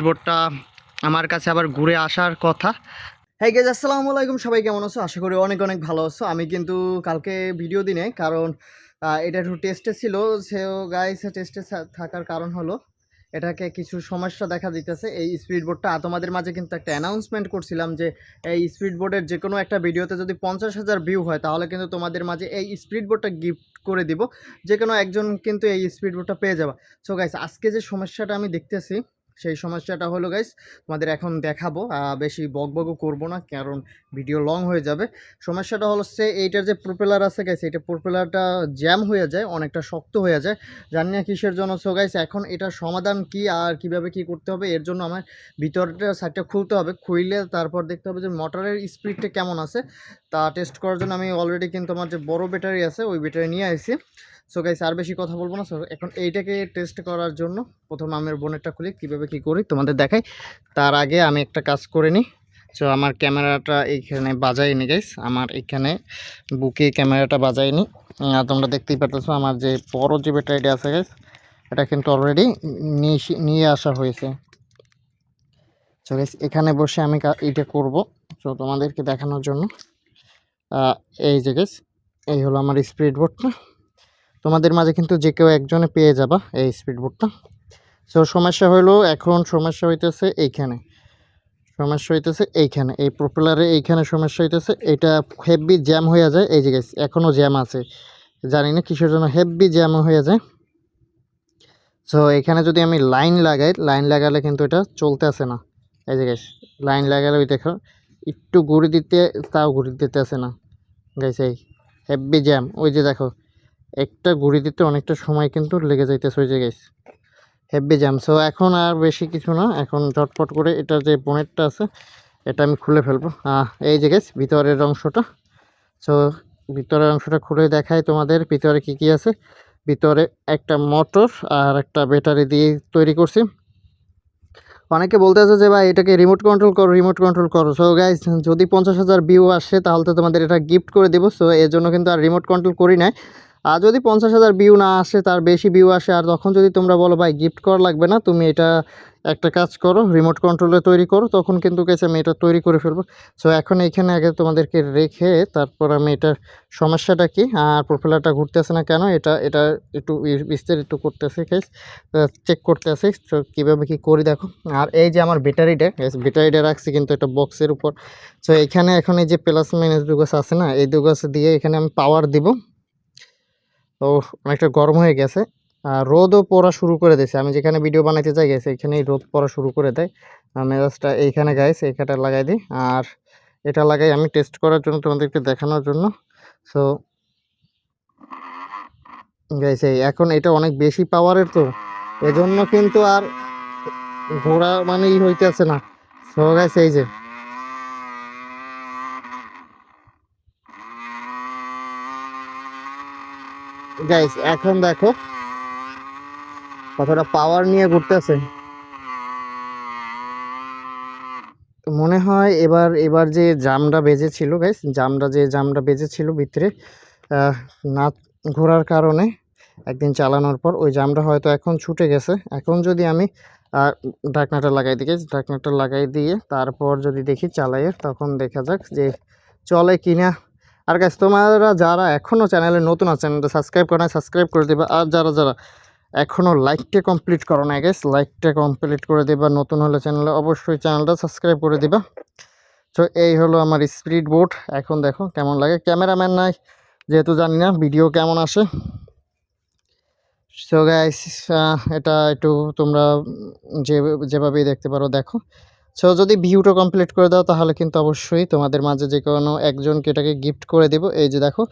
বোর্ডটা আমার কাছে আবার ঘুরে আসার কথা। হ্যাঁ গাইজ, আসসালামু আলাইকুম, সবাই কেমন আছো? আশা করি অনেক অনেক ভালো আছো। আমি কিন্তু কালকে ভিডিও দিনে, কারণ এটা একটু টেস্টে ছিল। সেও গাইজ টেস্টে থাকার কারণ হলো এটাকে কিছু সমস্যা দেখা দিতেছে এই স্পিড বোর্ডটা। তোমাদের মাঝে কিন্তু একটা অ্যানাউন্সমেন্ট করছিলাম যে এই স্পিড বোর্ডের যে কোনো একটা ভিডিওতে যদি 50,000 ভিউ হয় তাহলে কিন্তু তোমাদের মাঝে এই স্পিড বোর্ডটা গিফট করে দিব। যে কোনো একজন কিন্তু এই স্পিড বোর্ডটা পেয়ে যাবে। সো গাইজ, আজকে যে সমস্যাটা আমি দেখতেছি সেই সমস্যাটা হলো গাইজ তোমাদের এখন দেখাবো। বেশি বকবকও করবো না, কারণ ভিডিও লং হয়ে যাবে। সমস্যাটা হচ্ছে এইটার যে প্রোপেলার আছে গাইজ, এটা প্রোপেলারটা জ্যাম হয়ে যায়, অনেকটা শক্ত হয়ে যায়, জানি না কিসের জন্য। সো গাইজ, এখন এটার সমাধান কি আর কিভাবে কি করতে হবে, এর জন্য আমার ভিতরটা সাইডটা খুলতে হবে। খুইলে তারপর দেখতে হবে যে মোটরের স্পিডটা কেমন আছে, তা টেস্ট করার জন্য আমি অলরেডি কিন্তু আমার যে বড় ব্যাটারি আছে ওই ব্যাটারি নিয়ে আসি। সো গাইস, আর বেশি কথা বলবো না। সো এখন এইটাকে টেস্ট করার জন্য প্রথম আমের বোনেটটা খুলি, কীভাবে কী করি তোমাদের দেখাই। তার আগে আমি একটা কাজ করে নিই। সো আমার ক্যামেরাটা এইখানে বাজাইনি গাইস, আমার এইখানে বুকে ক্যামেরাটা বাজাইনি। তোমরা দেখতেই পারতেছো আমার যে বড় যে ব্যাটারিটা আছে গাইস, এটা কিন্তু অলরেডি নিয়ে আসা হয়েছে। সো গাইস, এখানে বসে আমি এইটা করব। সো তোমাদেরকে দেখানোর জন্য এই যে গাইস, এই হলো আমার স্পিড বোর্ডটা। তোমাদের মাঝে কিন্তু যে কেউ একজনে পেয়ে যাবা এই স্পিড বোর্ডটা। সো সমস্যা হলো, এখন সমস্যা হইতেছে এইখানে এই প্রপেলারে এইখানে সমস্যা হইতেছে। এটা হেভি জ্যাম হয়ে যায়। এই যে গাইস, এখনও জ্যাম আছে, জানি না কিসের জন্য হেভি জ্যাম হয়ে যায়। সো এখানে যদি আমি লাইন লাগালে কিন্তু এটা চলতে আসে না। এই যে গাইস, লাইন লাগালে ওই দেখো একটু ঘুরে দিতে, তাও ঘুরে দিতে আসে না গাইস। এই হেভি জ্যাম, ওই যে দেখো একটা ঘুরি দিতে অনেকটা সময় কিন্তু লেগে যাইতেছে, ওই যে গাইস হেভি জ্যাম। সো এখন আর বেশি কিছু না, এখন ঝটপট করে এটা যে বোনেটটা আছে এটা আমি খুলে ফেলবো। এই যে গাইস ভিতরের অংশটা। সো ভিতরের অংশটা খুলে দেখাই তোমাদের ভিতরে কি কি আছে। ভিতরে একটা মোটর আর একটা ব্যাটারি দিয়ে তৈরি করছি। অনেকে বলতে আছে যে ভাই এটাকে রিমোট কন্ট্রোল করো। সো গাইস, যদি 50,000 ভিউ আসে তাহলে তো তোমাদের এটা গিফট করে দেবো। সো এর জন্য কিন্তু আর রিমোট কন্ট্রোল করি নাই। আর যদি 50,000 ভিউ না আসে, তার বেশি ভিউ আসে, আর তখন যদি তোমরা বলো ভাই গিফট করা লাগবে না, তুমি এটা একটা কাজ করো, রিমোট কন্ট্রোলে তৈরি করো, তখন কিন্তু গেছে আমি এটা তৈরি করে ফেলবো। সো এখন এইখানে আগে তোমাদেরকে রেখে তারপর আমি এটার সমস্যাটা কি আর প্রোপেলারটা ঘুরতেছে না কেন, এটা এটা একটু বিস্তারিত করতেছে গাইস, চেক করতেছে। তো কীভাবে কী করি দেখো। আর এই যে আমার ব্যাটারিটা রাখছি কিন্তু একটা বক্সের উপর। সো এখানে এখন এই যে প্লাস মাইনাস দুগাছ আছে না, এই দুগাছ দিয়ে এখানে আমি পাওয়ার দিব। তো অনেকটা গরম হয়ে গেছে, রোদও পড়া শুরু করে দিয়েছে। আমি যেখানে ভিডিও বানাইতে যাই গেছে এখানেই রোদ পড়া শুরু করে দেয়। মেজাজটা এইখানে গাইস এইখানটা লাগাই দিই, আর এটা লাগাই আমি টেস্ট করার জন্য, তোমাদেরকে দেখানোর জন্য। সো গাইস, এই এখন এটা অনেক বেশি পাওয়ারের, তো এজন্য কিন্তু আর ঘোড়া মানে হইতেছে না। সো গাইস, এই যে গাইস এখন দেখো কতটা পাওয়ার নিয়ে ঘুরতেছে। তো মনে হয় এবার যে জামটা বেজেছিল গাইস, জামটা বেজেছিল ভিতরে না ঘোরার কারণে একদিন চালানোর পর ওই জামটা হয়তো এখন ছুটে গেছে। এখন যদি আমি ঢাকনাটা লাগাই দিই গাইস, ঢাকনাটা লাগাই দিয়ে তারপর যদি দেখি চালাইয়ে, তখন দেখা যাক যে চলে কিনা। আর গাইস, তোমরা যারা এখনও চ্যানেলে নতুন আছেন, চ্যানেলটা সাবস্ক্রাইব করে না, সাবস্ক্রাইব করে দেবে। আর যারা এখনও লাইকটা কমপ্লিট করো না গাইস, লাইকটা কমপ্লিট করে দেবা। নতুন হলে চ্যানেলে অবশ্যই চ্যানেলটা সাবস্ক্রাইব করে দিবা। তো এই হলো আমার স্পিড বোর্ড। এখন দেখো কেমন লাগে, ক্যামেরাম্যান নাই যেহেতু জানি না ভিডিও কেমন আসে। সো গাইস, এটা একটু তোমরা যেভাবেই দেখতে পারো দেখো। সো যদি ভিউটা কমপ্লিট করে দাও তাহলে কিন্তু অবশ্যই তোমাদের মাঝে যে কোনো একজনকে এটাকে গিফট করে দেবো। এই যে দেখো,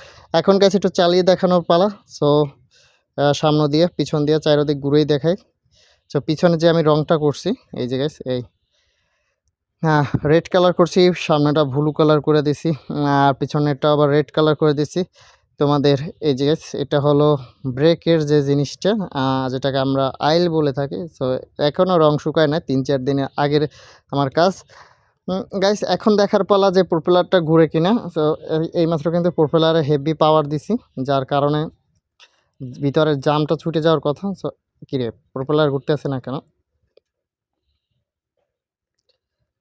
এখন গাইস একটু চালিয়ে দেখানোর পালা। সো সামনে দিয়ে পিছন দিয়ে চারিদিক ঘুরেই দেখাই। সো পিছনে যে আমি রংটা করছি, এই যে গাইস এই রেড কালার করছি, সামনেটা ব্লু কালার করে দিছি, আর পিছনেরটা আবার রেড কালার করে দিছি তোমাদের। এই যে গাইস, এটা হলো ব্রেকের যে জিনিসটা, যেটাকে আমরা আইল বলে থাকি। সো এখনও রং শুকায় না, 3-4 দিনের আগের আমার কাজ। গাইস, এখন দেখার পালা যে প্রোপেলারটা ঘুরে কিনা। সো এইমাত্র কিন্তু প্রোপেলারে হেভি পাওয়ার দিছি, যার কারণে ভিতরের জামটা ছুটে যাওয়ার কথা। সো কিরে, প্রোপেলার ঘুরতে আসে না কেন?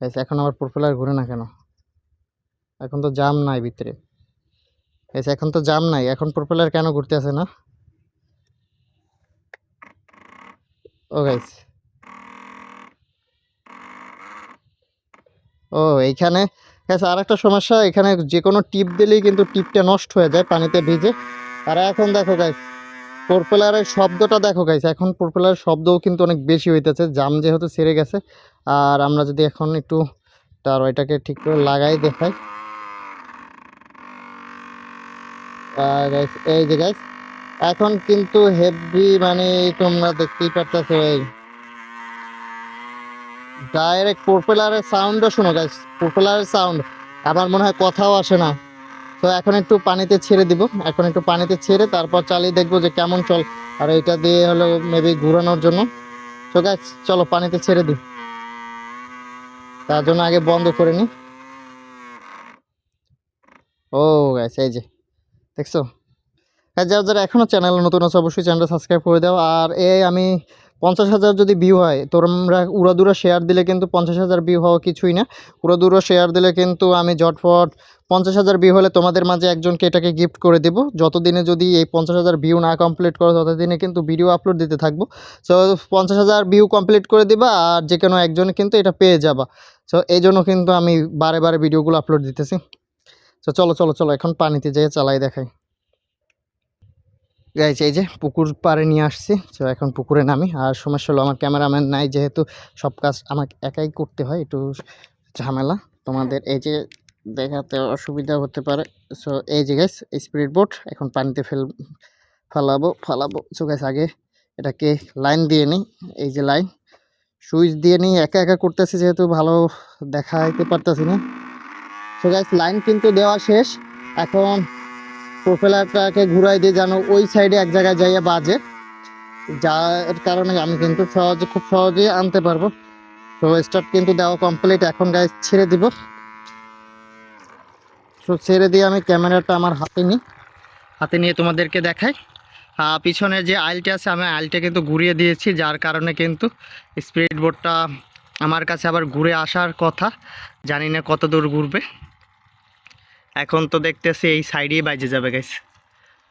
গাইস এখন আবার প্রপেলার ঘুরে না কেন? এখন তো জাম নাই ভিতরে। গাইস এখন তো জাম নাই, এখন প্রপেলার কেন ঘুরতে আছে না? ও গাইস, ও এইখানে গাইস আর একটা সমস্যা, এখানে যে কোনো টিপ দিলেই কিন্তু টিপটা নষ্ট হয়ে যায় পানিতে ভিজে। আর এখন দেখো গাইস প্রপেলারের শব্দটা দেখো গাইস, এখন প্রপেলারের শব্দও কিন্তু অনেক বেশি হইতেছে, জাম যেহেতু ছেড়ে গেছে। আর আমরা যদি এখন একটু তার ওইটাকে ঠিক করে লাগাই দেখাই, গাইস এই যে গাইস এখন কিন্তু হেভি, মানে তোমরা দেখতেই পারতেছো এই ডাইরেক্ট প্রপেলারের সাউন্ডও শোনো গাইস, প্রপেলারের সাউন্ড। আমার মনে হয় কথাও আসে না। তো এখন একটু পানিতে ছেড়ে দিব, এখন একটু পানিতে ছেড়ে তারপর চালিয়ে দেখবো যে কেমন চল। আর এটা দিয়ে হলো মেবি ঘুরানোর জন্য। তো গাইস চলো পানিতে ছেড়ে দিই, তার জন্য আগে বন্ধ করে নিই। ও গাইস এই যে দেখছো, যারা যারা এখনও চ্যানেলে নতুন আছে অবশ্যই চ্যানেলটা সাবস্ক্রাইব করে দাও। আর আমি 50,000 যদি ভিউ হয়, তোমরা উড়াদুরা শেয়ার দিলে কিন্তু 50,000 ভিউ হওয়া কিছুই না। উড়াদুরা শেয়ার দিলে কিন্তু আমি ঝটফট 50,000 ভিউ হলে তোমাদের মাঝে একজনকে এটাকে গিফট করে দেবো। যতদিনে যদি এই 50,000 ভিউ না কমপ্লিট করো ততদিনে কিন্তু ভিডিও আপলোড দিতে থাকবো। সো 50,000 ভিউ কমপ্লিট করে দিবা আর যে কোনো একজনে কিন্তু এটা পেয়ে যাবা। সো এই জন্য কিন্তু আমি বারে বারে ভিডিওগুলো আপলোড দিতেছি। তো চলো চলো চলো এখন পানিতে যেয়ে চালাই দেখাই। গাইজ এই যে পুকুর পাড়ে নিয়ে আসছি, তো এখন পুকুরে নামি। আর সমস্যা হলো আমার ক্যামেরাম্যান নাই, যেহেতু সব কাজ আমাকে একাই করতে হয়, একটু ঝামেলা। তোমাদের এই যে দেখাতে অসুবিধা হতে পারে। সো এই যে গাইজ স্পিড বোট এখন পানিতে ফালাবো। সো গাইজ আগে এটাকে লাইন দিয়ে নিই, এই যে লাইন সুইচ দিয়ে নিই। একা একা করতেছি যেহেতু ভালো দেখাইতে পারতেছি না। সো গাইজ লাইন কিন্তু দেওয়া শেষ। এখন প্রোপেলারটাকে ঘুরাই দিয়ে যেন ওই সাইডে এক জায়গায় যাইয়া বাজে, যার কারণে আমি কিন্তু খুব সহজেই আনতে পারবো। তো স্টার্ট কিন্তু দেওয়া কমপ্লিট, এখন গাইজ ছেড়ে দিব। তো ছেড়ে দিয়ে আমি ক্যামেরাটা আমার হাতে নিয়ে তোমাদেরকে দেখাই। পিছনের যে আইলটা আছে আমি আইলটা কিন্তু ঘুরিয়ে দিয়েছি, যার কারণে কিন্তু স্পিড বোটটা আমার কাছে আবার ঘুরে আসার কথা, জানি না কত দূর ঘুরবে। এখন তো দেখতেছি এই সাইডেই বাইজে যাবে গাইজ,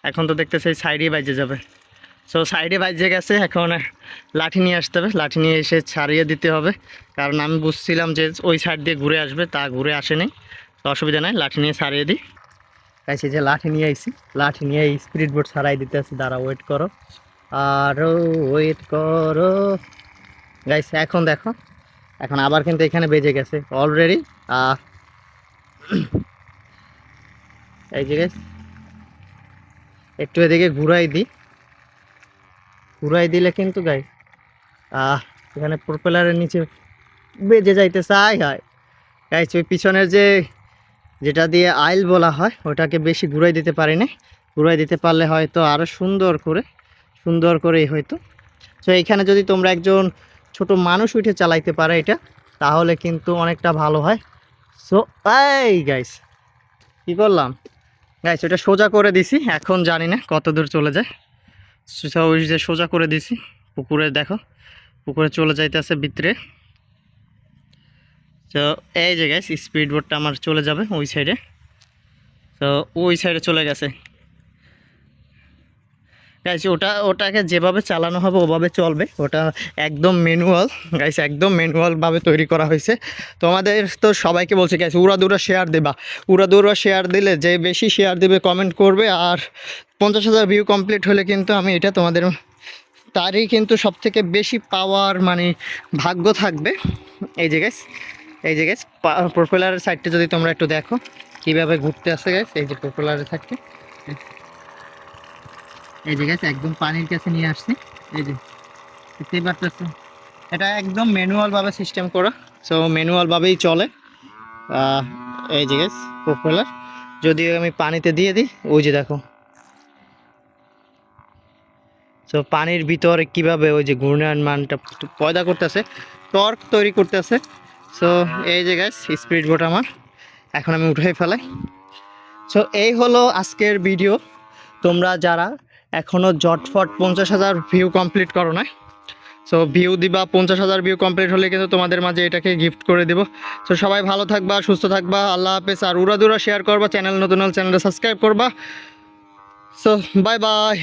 এখন তো দেখতেছি এই সাইডেই বাইজে যাবে। সো সাইডে বাইজে গেছে, এখন লাঠি নিয়ে আসতে হবে, লাঠি নিয়ে এসে ছাড়িয়ে দিতে হবে। কারণ আমি বুঝছিলাম যে ওই সাইড দিয়ে ঘুরে আসবে, তা ঘুরে আসেনি। তো অসুবিধা নাই, লাঠি নিয়ে ছাড়িয়ে দিই। গাইস এই যে লাঠি নিয়ে আইছি, লাঠি নিয়ে স্পিড বোট ছাড়াই দিতে আছি। দাঁড়া ওয়েট করো, আরও ওয়েট করো গাইস। এখন দেখো, এখন আবার কিন্তু এখানে বেজে গেছে অলরেডি। এই যে গাইস একটু এদিকে ঘুরাই দিলে কিন্তু গাইস এখানে প্রপেলারের নিচে বেজে যাইতে চাই হয় গাইস। ওই পিছনের যেটা দিয়ে আইল বলা হয় ওটাকে বেশি ঘুরাই দিতে পারি না, ঘুরাই দিতে পারলে হয়তো আরও সুন্দর করেই হয়তো। তো এইখানে যদি তোমরা একজন ছোট মানুষ উঠে চালাইতে পারে এটা, তাহলে কিন্তু অনেকটা ভালো হয়। সো এই গাইস কী করলাম গাইস, ওটা সোজা করে দিছি, এখন জানি না কত দূর চলে যায়। ওই যে সোজা করে দিছি, পুকুরে দেখো, পুকুরে চলে যাইতেছে ভিতরে। তো এই যে গাইস স্পিড বোটটা আমার চলে যাবে ওই সাইডে। তো ওই সাইডে চলে গেছে গাইস। ওটাকে যেভাবে চালানো হবে ওভাবে চলবে, ওটা একদম ম্যানুয়াল গাইস, একদম ম্যানুয়ালভাবে তৈরি করা হয়েছে। তোমাদের তো সবাইকে বলছে গাইস উড়াদুরা শেয়ার দেবা, উড়াদুরা শেয়ার দিলে যে বেশি শেয়ার দেবে কমেন্ট করবে, আর 50,000 ভিউ কমপ্লিট হলে কিন্তু আমি এটা তোমাদের তারই কিন্তু সবথেকে বেশি পাওয়ার মানে ভাগ্য থাকবে। এই যে গাইস প্রপেলারের সাইডটা যদি তোমরা একটু দেখো কীভাবে ঘুরতে আসে গাইস, এই যে প্রপেলারে থাকতে, এই যে গাইস একদম পানির কাছে নিয়ে আসছি। এই যে দেখতেই পারতেছো, এটা একদম ম্যানুয়ালভাবে সিস্টেম করা। সো ম্যানুয়ালভাবেই চলে। এই যে গাইস প্রপেলার যদি আমি পানিতে দিয়ে দিই, ওই যে দেখো, সো পানির ভিতরে কীভাবে ওই যে ঘূর্ণায়মান মানটা পয়দা করতেছে, টর্ক তৈরি করতেছে। সো এই যে গাইস স্পিড বোট আমার এখন আমি উঠাই ফেলাই। সো এই হলো আজকের ভিডিও। তোমরা যারা এখনও ঝটফট 50,000 ভিউ কমপ্লিট করো না, সো ভিউ দিবা, 50,000 ভিউ কমপ্লিট হলে কিন্তু তোমাদের মাঝে এটাকে গিফট করে দিব। সো সবাই ভালো থাকবা, সুস্থ থাকবা, আল্লাহ হাফেজ। আর উড়াদুরা শেয়ার করবা, চ্যানেল নতুন হলে চ্যানেলটা সাবস্ক্রাইব করবা। So bye bye.